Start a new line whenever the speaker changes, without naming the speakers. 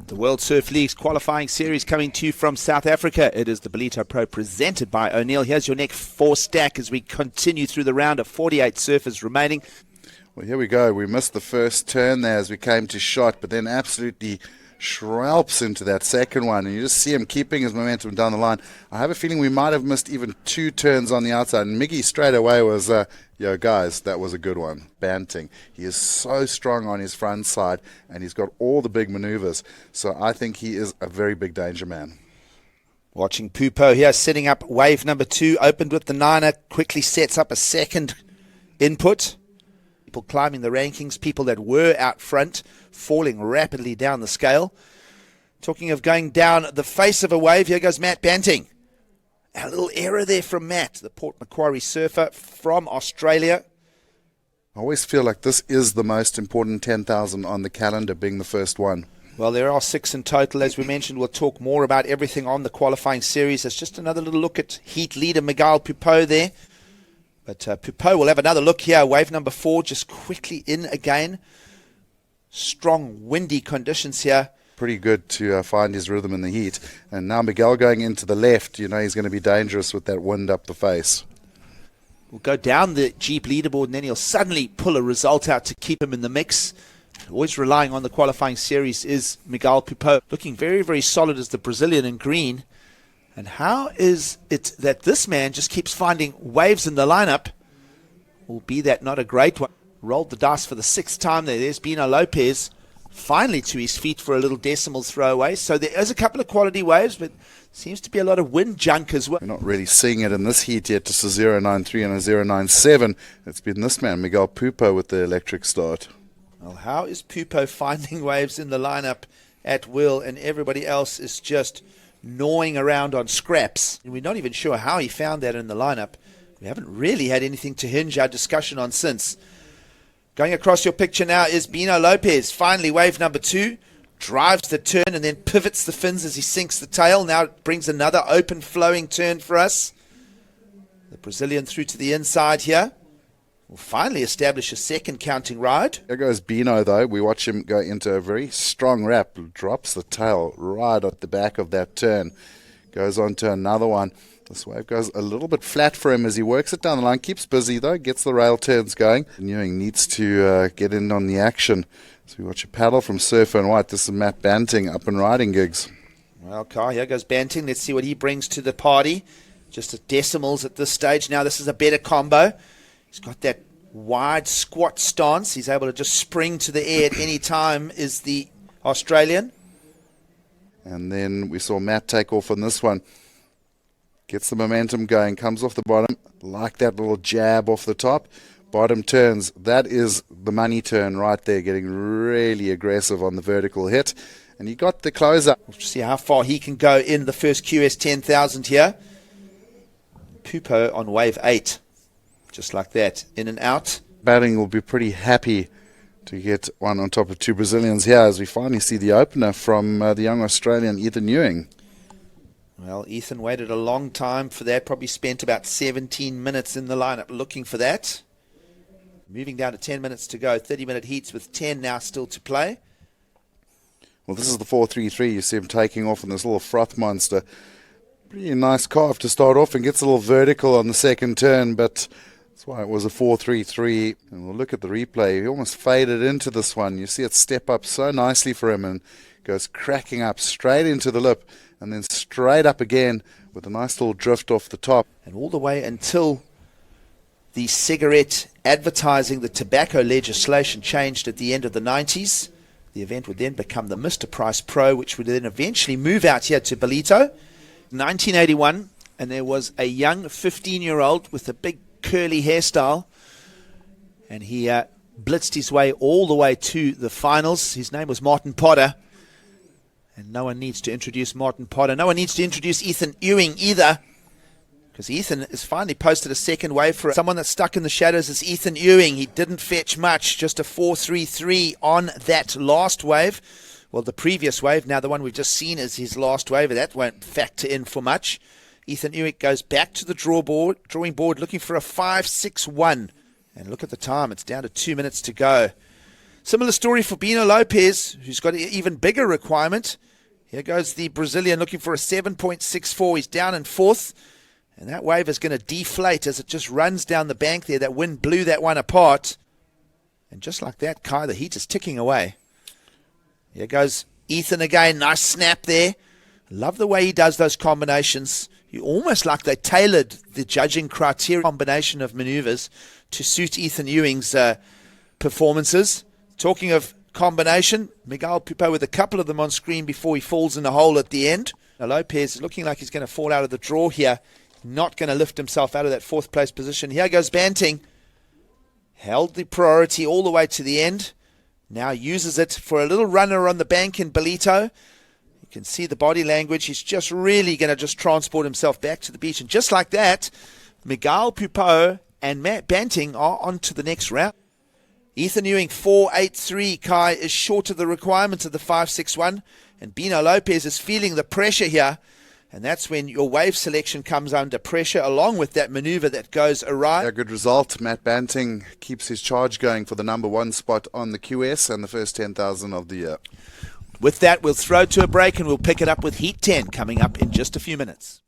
The World Surf League's qualifying series coming to you from South Africa. It is the Ballito Pro presented by O'Neill. Here's your next 4 stack as we continue through the round of 48 surfers remaining.
Well, here we go. We missed the first turn there as we came to shot, but then absolutely shralps into that second one, and you just see him keeping his momentum down the line. I have a feeling we might have missed even 2 turns on the outside, and Miggy straight away was, yo guys, that was a good one. Banting. He is so strong on his front side, and he's got all the big maneuvers, so I think he is a very big danger man.
Watching M.Pupo here, setting up wave number 2, opened with the 9er, quickly sets up a second input. People climbing the rankings, people that were out front, falling rapidly down the scale. Talking of going down the face of a wave, here goes M.Banting. A little error there from Matt, the Port Macquarie surfer from Australia.
I always feel like this is the most important 10,000 on the calendar, being the first one.
Well, there are 6 in total. As we mentioned, we'll talk more about everything on the qualifying series. It's just another little look at heat leader M.Pupo there. But M.Pupo will have another look here. Wave number 4 just quickly in again. Strong windy conditions here.
Pretty good to find his rhythm in the heat. And now Miguel going into the left, you know he's going to be dangerous with that wind up the face.
We'll go down the Jeep leaderboard and then he'll suddenly pull a result out to keep him in the mix. Always relying on the qualifying series is M.Pupo. Looking very, very solid as the Brazilian in green. And how is it that this man just keeps finding waves in the lineup? Will be that not a great one. Rolled the dice for the 6th time there. There's B.Lopes finally to his feet for a little decimal throwaway. So there is a couple of quality waves, but seems to be a lot of wind junk as well.
We're not really seeing it in this heat yet. Just a 0.93 and a 0.97. It's been this man, M.Pupo, with the electric start.
Well, how is M.Pupo finding waves in the lineup at will, and everybody else is just gnawing around on scraps? And we're not even sure how he found that in the lineup. We haven't really had anything to hinge our discussion on since. Going across your picture now is B.Lopes. Finally, wave number 2. Drives the turn and then pivots the fins as he sinks the tail. Now it brings another open flowing turn for us. The Brazilian through to the inside here. Will finally establish a second counting ride.
There goes Bino, though. We watch him go into a very strong wrap. Drops the tail right at the back of that turn. Goes on to another one. This wave goes a little bit flat for him as he works it down the line. Keeps busy, though. Gets the rail turns going. E.Ewing needs to get in on the action. So we watch a paddle from Surfer and White. This is M.Banting up and riding gigs.
Well, Kai, here goes Banting. Let's see what he brings to the party. Just at decimals at this stage. Now this is a better combo. He's got that wide squat stance. He's able to just spring to the air at any time, is the Australian.
And then we saw Matt take off on this one. Gets the momentum going, comes off the bottom, like that little jab off the top. Bottom turns. That is the money turn right there, getting really aggressive on the vertical hit. And he got the closer.
We'll see how far he can go in the first QS 10,000 here. M.Pupo on wave 8. Just like that, in and out.
Batting will be pretty happy to get one on top of 2 Brazilians here as we finally see the opener from the young Australian E.Ewing.
Well, Ethan waited a long time for that, probably spent about 17 minutes in the lineup looking for that. Moving down to 10 minutes to go, 30-minute heats with 10 now still to play.
Well, this is the 4.33. You see him taking off in this little froth monster. Pretty nice carve to start off and gets a little vertical on the second turn, but that's why it was a 4.33. And we'll look at the replay. He almost faded into this one. You see it step up so nicely for him and goes cracking up straight into the lip and then straight up again with a nice little drift off the top.
And all the way until the cigarette advertising, the tobacco legislation changed at the end of the 90s. The event would then become the Mr. Price Pro, which would then eventually move out here to Ballito. 1981, and there was a young 15-year-old with a big curly hairstyle, and he blitzed his way all the way to the finals. His name was Martin Potter, and no one needs to introduce Martin Potter. No one needs to introduce E.Ewing either, because Ethan has finally posted a second wave for someone that's stuck in the shadows is E.Ewing. He didn't fetch much, just a 4.33 on that last wave. Well, the previous wave, now the one we've just seen is his last wave. That won't factor in for much. E.Ewing goes back to the drawing board, looking for a 5.61. And look at the time. It's down to 2 minutes to go. Similar story for B.Lopes, who's got an even bigger requirement. Here goes the Brazilian looking for a 7.64. He's down in fourth. And that wave is going to deflate as it just runs down the bank there. That wind blew that one apart. And just like that, Kai, the heat is ticking away. Here goes Ethan again. Nice snap there. Love the way he does those combinations. You almost like they tailored the judging criteria combination of maneuvers to suit E.Ewing's performances. Talking of combination, M.Pupo with a couple of them on screen before he falls in the hole at the end. Now Lopez looking like he's going to fall out of the draw here. Not going to lift himself out of that fourth place position. Here goes Banting. Held the priority all the way to the end. Now uses it for a little runner on the bank in Ballito. You can see the body language. He's just really going to just transport himself back to the beach. And just like that, M.Pupo and M.Banting are on to the next round. E.Ewing 4.83. Kai is short of the requirements of the 5.61. And B.Lopes is feeling the pressure here. And that's when your wave selection comes under pressure, along with that maneuver that goes awry.
A good result. M.Banting keeps his charge going for the number 1 spot on the QS and the first 10,000 of the year.
With that, we'll throw to a break and we'll pick it up with Heat 10 coming up in just a few minutes.